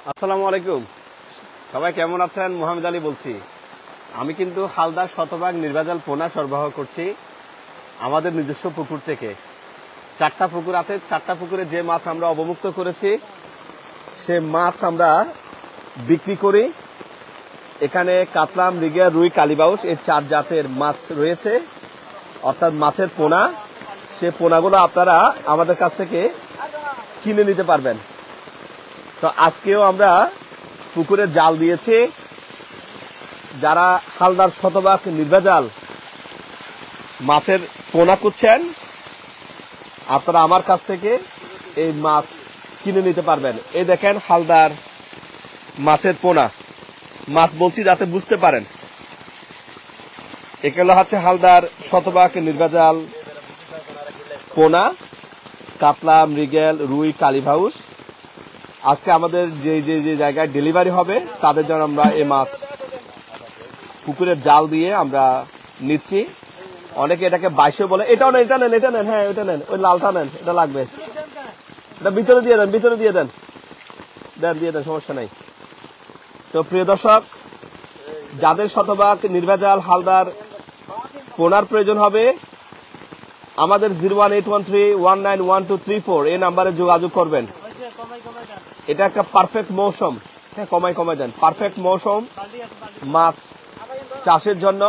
আসসালামু আলাইকুম, সবাই কেমন আছেন? মোহাম্মদ আলী বলছি। আমি কিন্তু হালদার শতভাগ নির্ভেজাল পোনা সরবরাহ করছি আমাদের নিজস্ব পুকুর থেকে। 4টা পুকুর আছে, 4টা পুকুরে যে মাছ আমরা অবমুক্ত করেছি সে মাছ আমরা বিক্রি করি। এখানে কাতলা, মৃগেল, রুই, কালীবাউস এই 4 জাতের মাছ রয়েছে, অর্থাৎ মাছের পোনা। সে পোনাগুলো আপনারা আমাদের কাছ থেকে কিনে নিতে পারবেন। তো আজকেও আমরা পুকুরে জাল দিয়েছি। যারা হালদার শতভাগ নির্ভেজাল মাছের পোনা খুঁজছেন, আপনারা আমার কাছ থেকে এই মাছ কিনে নিতে পারবেন। এই দেখেন হালদার মাছের পোনা, মাছ বলছি যাতে বুঝতে পারেন। এগুলো হচ্ছে হালদার শতভাগ নির্ভেজাল পোনা, কাতলা, মৃগেল, রুই, কালীবাউস। আজকে আমাদের যে যে যে জায়গায় ডেলিভারি হবে তাদের জন্য আমরা এই মাছ পুকুরের জাল দিয়ে আমরা নিচ্ছি। অনেকে এটাকে 22 বলে। এটাও নেন, এটা নেন, এটা নেন, হ্যাঁ ওইটা নেন, ওই লালটা নেন, এটা লাগবে। এটা ভিতরে দিয়ে দেন, ভিতরে দিয়ে দেন, দিয়ে দেন, সমস্যা নাই। তো প্রিয় দর্শক, যাদের শতভাগ নির্ভেজাল হালদার পোনার প্রয়োজন হবে আমাদের 01813191234 এই নাম্বারে যোগাযোগ করবেন। এটা একটা পারফেক্ট মৌসুম, হ্যাঁ কমাই দেন, পারফেক্ট মৌসুম মাছ চাষের জন্য।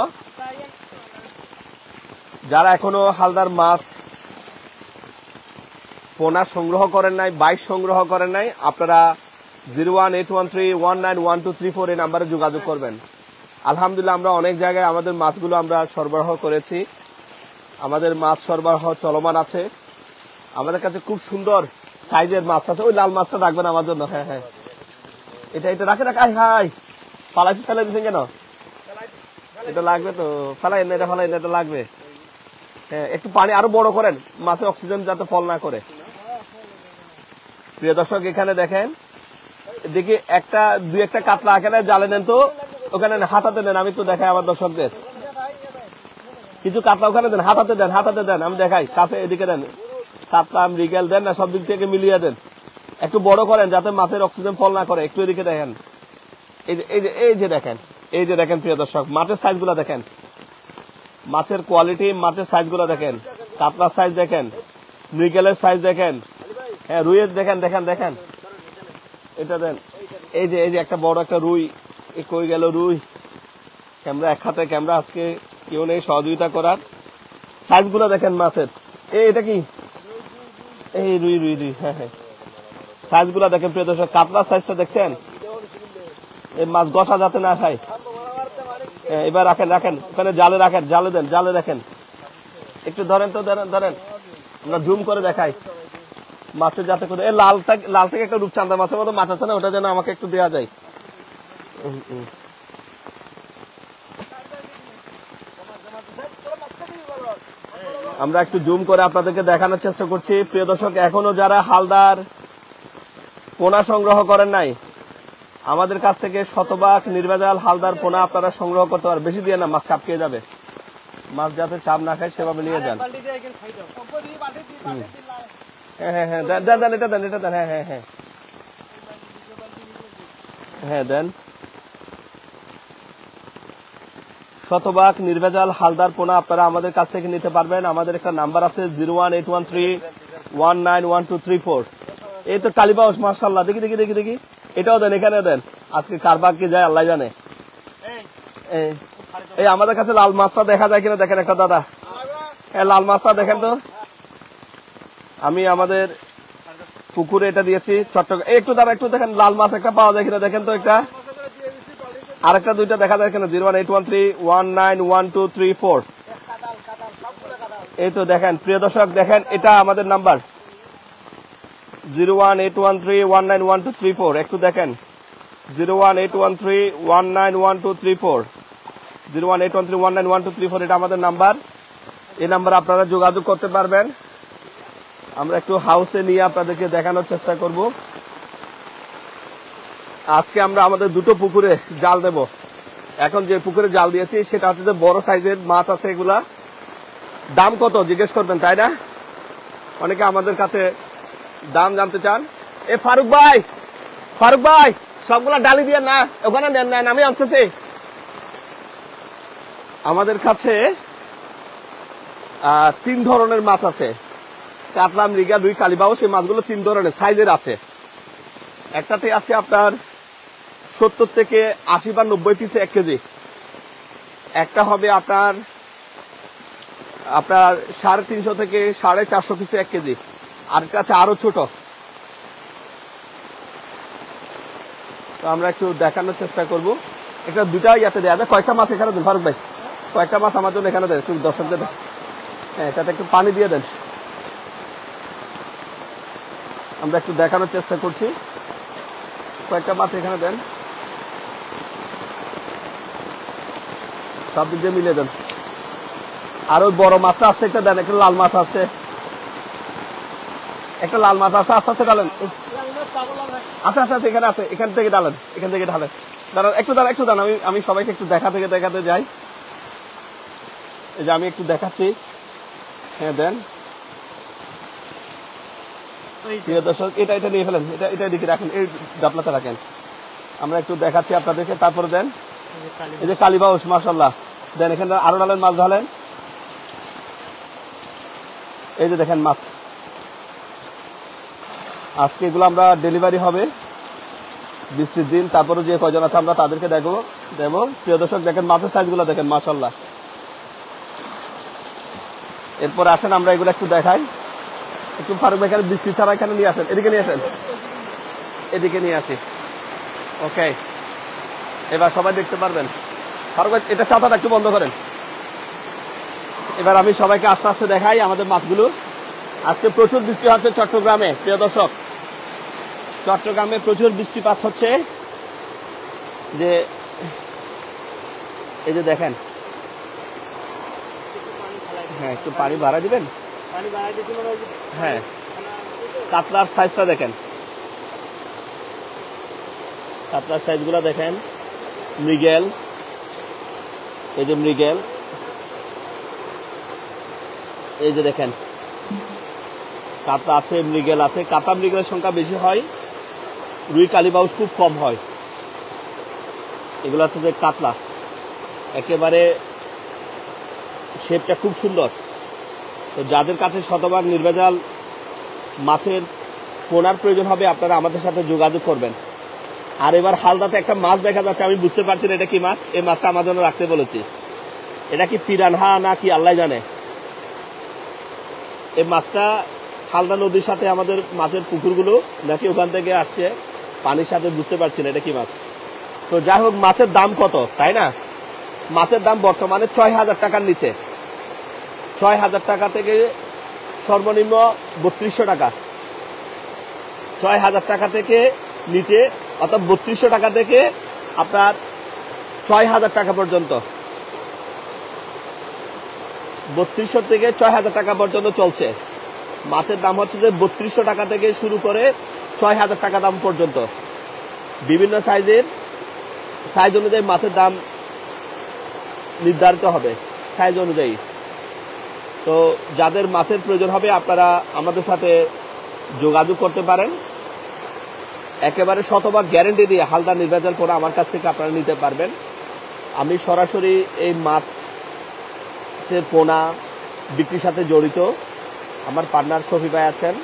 যারা এখনো হালদার মাছ পোনা সংগ্রহ করেন নাই, 22 সংগ্রহ করেন নাই, আপনারা 01813191234 এই নাম্বারে যোগাযোগ করবেন। আলহামদুলিল্লাহ আমরা অনেক জায়গায় আমাদের মাছগুলো আমরা সরবরাহ করেছি, আমাদের মাছ সরবরাহ চলমান আছে। আমাদের কাছে খুব সুন্দর সাইজের মাছ আছে। ওই লাল মাছটা রাখবেন আমার জন্য, হ্যাঁ হ্যাঁ এটা রাখে রাখ। হাই ফালাইছি, ফেলে দিচ্ছেন কেন? এটা লাগবে তো, ফেলাই না, এটা ফেলাই না, এটা লাগবে। হ্যাঁ একটু পানি আরো বড় করেন, মাছে অক্সিজেন যাতে ফল না করে। প্রিয় দর্শক, এখানে দেখেন, দেখি দুই একটা কাতলা এখানে জালে নেন তো, ওখানে হাতাতে নেন, আমি একটু দেখাই আমার দর্শকদের। কিছু কাতলা ওখানে দেন, হাতাতে দেন, আমি দেখাই কাছে, এদিকে দেন। কাতলা, মৃগেল দেন না, সব দিক থেকে মিলিয়ে দেন। একটু বড় করেন যাতে মাছের অক্সিজেন ফল না করে। একটু এদিকে দেখেন, এই যে দেখেন প্রিয় দর্শক, মাছের সাইজ গুলা দেখেন, মাছের কোয়ালিটি, মাছের সাইজ গুলা দেখেন, কাতলার সাইজ দেখেন, মৃগেলের সাইজ দেখেন, হ্যাঁ রুইয়ের দেখেন, এটা দেন। এই যে একটা বড় একটা রুই, কই গেল রুই? ক্যামেরা এক হাতে, ক্যামেরা আজকে কেউ নেই সহযোগিতা করার। সাইজ গুলা দেখেন মাছের। এটা কি? এই রুই, হ্যাঁ হ্যাঁ সাইজ গুলা দেখেন প্রিয় দর্শক। কাতলার সাইজটা দেখছেন? এই মাছ গসা যাতে না খায়। এবার রাখেন ওখানে, জালে রাখেন, জালে দেখেন। একটু ধরেন তো, ধরেন, আমরা জুম করে দেখাই মাছের যাতে করে। লাল থেকে একটা রূপচাঁদা মাছের মতো মাছ আছে না, ওটা যেন আমাকে একটু দেওয়া যায়। আমরা একটু জুম করে আপনাদেরকে দেখানোর চেষ্টা করছি। প্রিয় দর্শক, এখনো যারা হালদার পোনা সংগ্রহ করেন নাই, আমাদের কাছ থেকে শতভাগ নির্ভেজাল হালদার পোনা আপনারা সংগ্রহ করতে পারেন। বেশি দিয়ে না, মাছ চাপ খেয়ে যাবে। মাছ যাতে চাপ না খায় সেভাবে নিয়ে যান। হ্যাঁ দেন, এটা দেন, হ্যাঁ দেন। শতভাগ নির্ভেজাল হালদার পোনা আপনারা আমাদের কাছ থেকে নিতে পারবেন। আমাদের একটা নাম্বার আছে 01813191234। এই তো কালীবাউস, মাশাআল্লাহ, দেখি। এটাও দেন, এখানে দেন। আজকে কার ভাগ কি যায় আল্লাহ জানে। এই আমাদের কাছে লাল মাছটা দেখা যায় কিনা দেখেন একটা দাদা। হ্যাঁ লাল মাছটা দেখেন তো। আমি আমাদের পুকুরে এটা দিয়েছি চট্টগ্রাম। একটু দেখেন লাল মাছ একটা পাওয়া যায় কিনা দেখেন তো। একটা আরেকটা দুইটা দেখা যায় কিনা। 01813191234। এই তো দেখেন প্রিয় দর্শক, দেখেন এটা আমাদের নাম্বার 01813191234। একটু দেখেন 01813191234, 01813191234 এটা আমাদের নাম্বার। এই নাম্বার আপনারা যোগাযোগ করতে পারবেন। আমরা একটু হাউসে নিয়ে আপনাদেরকে দেখানোর চেষ্টা করব। আজকে আমরা আমাদের দুটো পুকুরে জাল দেব। এখন যে পুকুরে জাল দিয়েছি সেটা হচ্ছে যে বড় সাইজের মাছ আছে। এগুলা দাম কত জিজ্ঞেস করবেন, তাই না? অনেকে আমাদের কাছে দাম জানতে চান। ফারুক ভাই, ফারুক ভাই সবগুলা ডালি দিয়ে না, ওখানে নেন নেন, আমি আনতেছি। আমাদের কাছে 3 ধরনের মাছ আছে, কাতলা, মৃগেল, রুই, কালীবাউস। এই মাছগুলো 3 ধরনের সাইজের আছে। একটাতে আছে আপনার 70 থেকে 80 বা 90 পিসে 1 কেজি। একটা হবে আপনার 350 থেকে 450 পিসে 1 কেজি। আর কাছে আরো ছোট। তো আমরা একটু দেখানোর চেষ্টা করব। একটা দুটা ইয়াতে দেয়া যায়। কয়েকটা মাছ এখানে দেন ফারুক ভাই, কয়েকটা মাছ আমার জন্য এখানে দেন, একটু দর্শকদের দেন। হ্যাঁ, এটাতে একটু পানি দিয়ে দেন। আমরা একটু দেখানোর চেষ্টা করছি। কয়েকটা মাছ এখানে দেন, সব দিক দিয়ে মিলিয়ে দেন। আর ওই বড় মাছটা আসছে একটা দেন, একটা লাল মাছ আসছে, একটা লাল মাছ আসছে। আস্তে আস্তে ডালেন। আচ্ছা আচ্ছা আচ্ছা, এখানে আছে, এখান থেকে ডালেন, এখান থেকে ঢালেন। দাঁড়ান একটু, দাঁড়ান একটু, দাঁড়ান, আমি সবাইকে একটু দেখাতে যাই। এই যে আমি একটু দেখাচ্ছি। হ্যাঁ দেন প্রিয় দর্শক, এটা নিয়ে ফেলেন, এটা দিকে রাখেন, এই ডাবলাতে রাখেন। আমরা একটু দেখাচ্ছি আপনাদেরকে, তারপরে দেন। এই যে কালীবাউস, মাশাআল্লাহ, দেন এখানে আরো ডালেন, মাছ ঢালেন। এই যে দেখেন মাছ, আজকে এগুলো আমরা ডেলিভারি হবে বৃষ্টির দিন। তারপরে যে কয়জন আছে আমরা তাদেরকে দেবো। প্রিয় দর্শক দেখেন মাছের সাইজগুলো দেখেন, মাশাআল্লাহ। এরপর আসেন আমরা এগুলো একটু দেখাই। একটু ফারুক ভাই এখানে বৃষ্টি ছাড়া এখানে নিয়ে আসেন, এদিকে নিয়ে আসেন, এদিকে নিয়ে আসি। ওকে, এবার সবাই দেখতে পারবেন। ফারুক ভাই এটা ছাতাটা একটু বন্ধ করেন। এবার আমি সবাইকে আস্তে আস্তে দেখাই আমাদের মাছগুলো। আজকে প্রচুর বৃষ্টি হচ্ছে চট্টগ্রামে। প্রিয় দর্শক, চট্টগ্রামে প্রচুর বৃষ্টিপাত হচ্ছে। যে এই যে দেখেন, হ্যাঁ একটু পানি বাড়া দিবেন। হ্যাঁ, কাতলার সাইজটা দেখেন, কাতলার সাইজগুলো দেখেন। মৃগেল, এই যে মৃগেল, এই যে দেখেন কাতলা আছে, মৃগেল আছে। কাতলা মৃগেলের সংখ্যা বেশি হয়, রুই কালীবাউস খুব কম হয়। এগুলো হচ্ছে যে কাতলা, একেবারে শেপটা খুব সুন্দর। তো যাদের কাছে শতভাগ নির্ভেজাল মাছের পোনার প্রয়োজন হবে আপনারা আমাদের সাথে যোগাযোগ করবেন। আর এবার হালদাতে একটা মাছ দেখা যাচ্ছে, আমি বুঝতে পারছি না এটা কি মাছ। এই মাছটা আমার জন্য রাখতে বলেছি। এটা কি পিরানহা না কি আল্লাহ জানে। এই মাছটা হালদা নদীর সাথে আমাদের মাছের পুকুরগুলো নাকি ওখান থেকে আসছে, পানির সাথে বুঝতে পারছি না এটা কি মাছ। তো যাই হোক, মাছের দাম কত তাই না? মাছের দাম বর্তমানে 6,000 টাকার নিচে। 6,000 টাকা থেকে সর্বনিম্ন 3200 টাকা। 6,000 টাকা থেকে নিচে, অর্থাৎ 3200 টাকা থেকে আপনার 6,000 টাকা পর্যন্ত, 3200 থেকে 6,000 টাকা পর্যন্ত চলছে। মাছের দাম হচ্ছে যে 3200 টাকা থেকে শুরু করে 6,000 টাকা দাম পর্যন্ত। বিভিন্ন সাইজ অনুযায়ী মাছের দাম নির্ধারিত হবে, সাইজ অনুযায়ী। তো যাদের মাছের প্রয়োজন হবে আপনারা আমাদের সাথে যোগাযোগ করতে পারেন। একেবারে শতভাগ গ্যারেন্টি দিয়ে হালদা নির্ভেজাল পোনা আমার কাছ থেকে আপনারা নিতে পারবেন। আমি সরাসরি এই মাছের পোনা বিক্রির সাথে জড়িত। আমার পার্টনার শফি ভাই আছেন,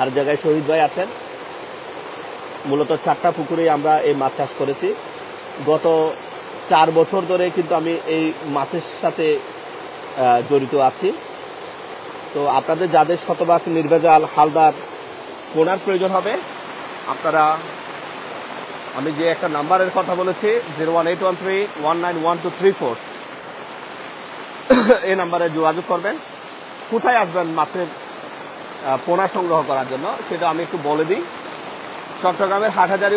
আর জায়গায় শহীদ ভাই আছেন। মূলত 4টা পুকুরেই আমরা এই মাছ চাষ করেছি। গত 4 বছর ধরে কিন্তু আমি এই মাছের সাথে জড়িত আছি। তো আপনাদের যাদের শতভাগ নির্ভেজাল হালদার পোনার প্রয়োজন হবে আপনারা, আমি যে একটা নাম্বারের কথা বলেছি 01813191234, এই নাম্বারে যোগাযোগ করবেন। কোথায় আসবেন মাছের পোনা সংগ্রহ করার জন্য সেটা আমি একটু বলে দিই। চট্টগ্রামের হাটহাজারী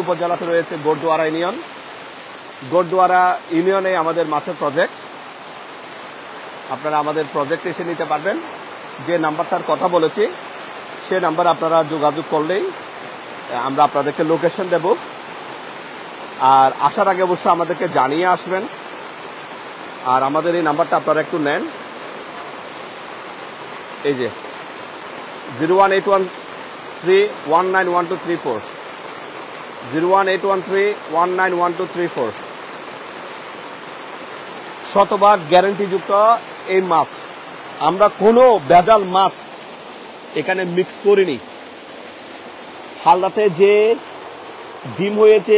উপজেলাতে রয়েছে গোড়দুয়ারা ইউনিয়ন। গোড়দুয়ারা ইউনিয়নে আমাদের মাছের প্রজেক্ট। আপনারা আমাদের প্রজেক্টে এসে নিতে পারবেন। যে নাম্বারটার কথা বলেছি সে নাম্বার আপনারা যোগাযোগ করলেই আমরা আপনাদেরকে লোকেশন দেব। আর আসার আগে অবশ্যই আমাদেরকে জানিয়ে আসবেন। আর আমাদের এই নাম্বারটা আপনারা একটু নেন। এই যে 018131911234 018131911234 শতভাগ গ্যারান্টিযুক্ত এই মাছ। আমরা কোনো ভেজাল মাছ এখানে মিক্স করিনি। হালদাতে যে ডিম হয়েছে,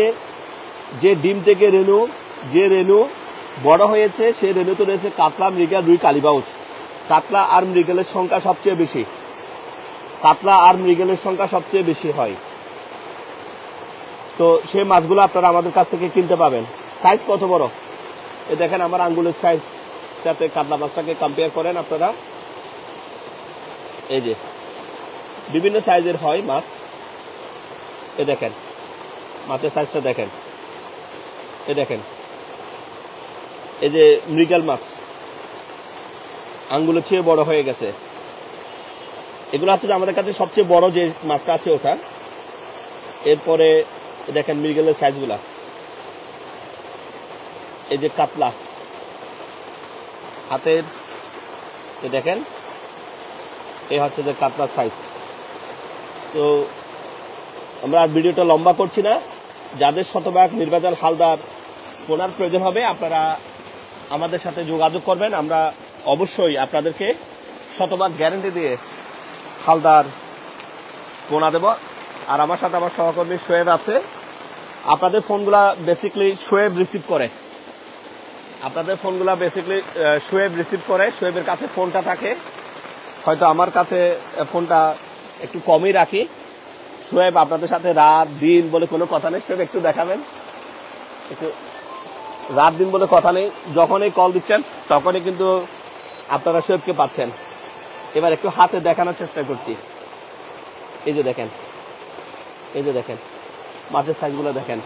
যে ডিম থেকে রেণু, যে রেণু বড় হয়েছে, সেই রেণুতে রয়েছে কাতলা, মৃগেল, রুই, কালীবাউস। কাতলা আর মৃগেলের সংখ্যা সবচেয়ে বেশি। কাতলা আর মৃগেলের সংখ্যা সবচেয়ে বেশি হয়। তো সেই মাছগুলো আপনারা আমাদের কাছ থেকে কিনতে পাবেন। সাইজ কত বড় এ দেখেন, আমার আঙ্গুলের সাইজ সাথে কাতলা মাছটাকে কম্পেয়ার করেন আপনারা। এই যে বিভিন্ন সাইজের হয় মাছ। এ দেখেন মাছের সাইজটা দেখেন। এ দেখেন, এই যে মৃগেল মাছ আঙ্গুলের চেয়ে বড় হয়ে গেছে। এগুলো হচ্ছে যে আমাদের কাছে সবচেয়ে বড় যে মাছটা আছে ওটা। এরপরে দেখেন মৃগেলের সাইজগুলা। এই যে কাতলা হাতের, দেখেন এই হচ্ছে যে কাতলার সাইজ। তো আমরা আর ভিডিওটা লম্বা করছি না। যাদের শতভাগ নির্ভেজাল হালদার পোনার প্রয়োজন হবে আপনারা আমাদের সাথে যোগাযোগ করবেন। আমরা অবশ্যই আপনাদেরকে শতভাগ গ্যারান্টি দিয়ে হালদার পোনা দেব। আর আমার সাথে আমার সহকর্মী শোয়েব আছে। আপনাদের ফোনগুলা বেসিক্যালি শোয়েব রিসিভ করে। আপনাদের ফোনগুলা বেসিক্যালি শোয়েব রিসিভ করে। শোয়েবের কাছে ফোনটা থাকে, হয়তো আমার কাছে ফোনটা একটু কমই রাখি। শোয়েব আপনাদের সাথে রাত দিন বলে কোনো কথা নেই। শোয়েব একটু দেখাবেন, একটু রাত দিন বলে কথা নেই। যখনই কল দিচ্ছেন তখনই কিন্তু আপনারা শোয়েবকে পাচ্ছেন। এবার একটু হাতে দেখানোর চেষ্টা করছি। এই যে দেখেন, এই যে দেখেন মাছের সাইজগুলো দেখেন।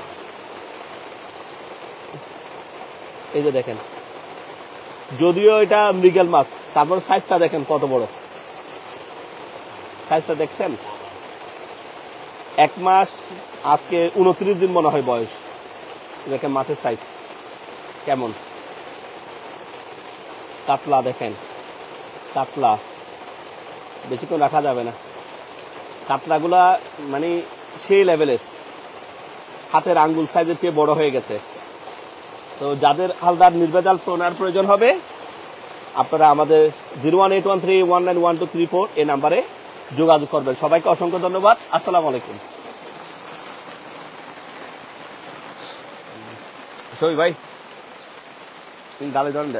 এই যে দেখেন, যদিও এটা মৃগেল মাছ, তারপর সাইজটা দেখেন কত বড়। সাইজটা দেখছেন? 1 মাস আজকে 29 দিন মনে হয় বয়স। দেখেন মাছের সাইজ কেমন। কাতলা দেখেন, কাতলা বেশিক্ষণ রাখা যাবে না। কাতলাগুলা মানে সেই লেভেলের, হাতের আঙ্গুল সাইজের চেয়ে বড় হয়ে গেছে। তো যাদের হালদার নির্ভেজাল পোনার প্রয়োজন হবে আপনারা আমাদের 018131911234 এই নাম্বারে যোগাযোগ করবেন। সবাইকে অসংখ্য ধন্যবাদ। আসসালামু আলাইকুম। সই ভাই গালে ধরেন।